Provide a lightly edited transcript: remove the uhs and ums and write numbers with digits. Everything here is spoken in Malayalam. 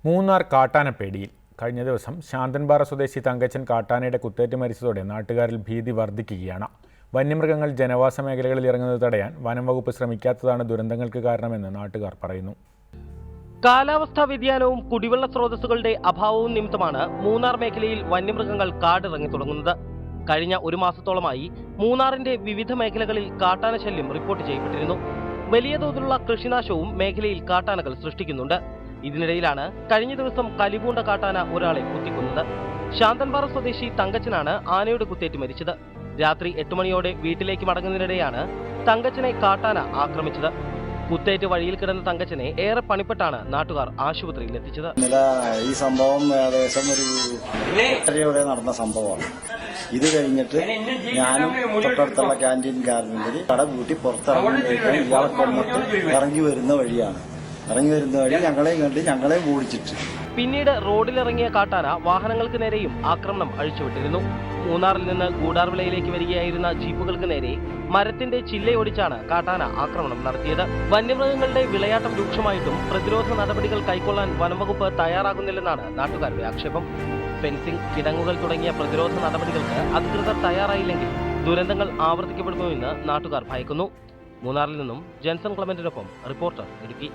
മൂന്നാർ കാട്ടാനപ്പേടിയിൽ കഴിഞ്ഞ ദിവസം ശാന്തൻപാറ സ്വദേശി തങ്കച്ചൻ കാട്ടാനയുടെ കുത്തേറ്റ് മരിച്ചതോടെ നാട്ടുകാരിൽ ഭീതി വർദ്ധിക്കുകയാണ്. വന്യമൃഗങ്ങൾ ജനവാസ മേഖലകളിൽ ഇറങ്ങുന്നത് തടയാൻ വനം വകുപ്പ് ശ്രമിക്കാത്തതാണ് ദുരന്തങ്ങൾക്ക് കാരണമെന്ന് നാട്ടുകാർ പറയുന്നു. കാലാവസ്ഥാ വ്യതിയാനവും കുടിവെള്ള സ്രോതസ്സുകളുടെ അഭാവവും നിമിത്തമാണ് മൂന്നാർ മേഖലയിൽ വന്യമൃഗങ്ങൾ കാടിറങ്ങി തുടങ്ങുന്നത്. കഴിഞ്ഞ ഒരു മാസത്തോളമായി മൂന്നാറിന്റെ വിവിധ മേഖലകളിൽ കാട്ടാന ശല്യം റിപ്പോർട്ട് ചെയ്യപ്പെട്ടിരുന്നു. വലിയ തോതിലുള്ള കൃഷിനാശവും മേഖലയിൽ കാട്ടാനകൾ സൃഷ്ടിക്കുന്നുണ്ട്. ഇതിനിടയിലാണ് കഴിഞ്ഞ ദിവസം കലിപൂണ്ട കാട്ടാന ഒരാളെ കുത്തിക്കൊന്നത്. ശാന്തൻപാറ സ്വദേശി തങ്കച്ചനാണ് ആനയുടെ കുത്തേറ്റ് മരിച്ചത്. രാത്രി 8 മണിയോടെ വീട്ടിലേക്ക് മടങ്ങുന്നതിനിടെയാണ് തങ്കച്ചനെ കാട്ടാന ആക്രമിച്ചത്. കുത്തേറ്റ് വഴിയിൽ കിടന്ന തങ്കച്ചനെ ഏറെ പണിപ്പെട്ടാണ് നാട്ടുകാർ ആശുപത്രിയിൽ എത്തിച്ചത്. ഈ സംഭവം ഏകദേശം ഒരു 8:30 നടന്ന സംഭവമാണ്. ഇത് കഴിഞ്ഞിട്ട് ഞാനും തൊട്ടടുത്തുള്ള ക്യാൻറ്റീൻ കാരനിൽ കട കൂട്ടി പുറത്തിറങ്ങി ഇയാളെ കൊന്നിട്ട് ഇറങ്ങി വരുന്ന വഴിയാണ്. ഞങ്ങളെയും കണ്ട് ഞങ്ങളെ ഓടിച്ചിട്ട് പിന്നീട് റോഡിലിറങ്ങിയ കാട്ടാന വാഹനങ്ങൾക്ക് നേരെയും ആക്രമണം അഴിച്ചുവിട്ടിരുന്നു. മൂന്നാറിൽ നിന്ന് ഗൂഡാർവിളയിലേക്ക് വരികയായിരുന്ന ജീപ്പുകൾക്ക് നേരെ മരത്തിന്റെ ചില്ലയൊടിച്ചാണ് കാട്ടാന ആക്രമണം നടത്തിയത്. വന്യമൃഗങ്ങളുടെ വിളയാട്ടം രൂക്ഷമായിട്ടും പ്രതിരോധ നടപടികൾ കൈക്കൊള്ളാൻ വനംവകുപ്പ് തയ്യാറാകുന്നില്ലെന്നാണ് നാട്ടുകാരുടെ ആക്ഷേപം. ഫെൻസിംഗ്, കിടങ്ങുകൾ തുടങ്ങിയ പ്രതിരോധ നടപടികൾക്ക് അധികൃതർ തയ്യാറായില്ലെങ്കിൽ ദുരന്തങ്ങൾ ആവർത്തിക്കപ്പെടുമോ എന്ന് നാട്ടുകാർ ഭയക്കുന്നു. മൂന്നാറിൽ നിന്നും ജെൻസൺ ക്ലെമന്റിനൊപ്പം റിപ്പോർട്ടർ ഇടുക്കി.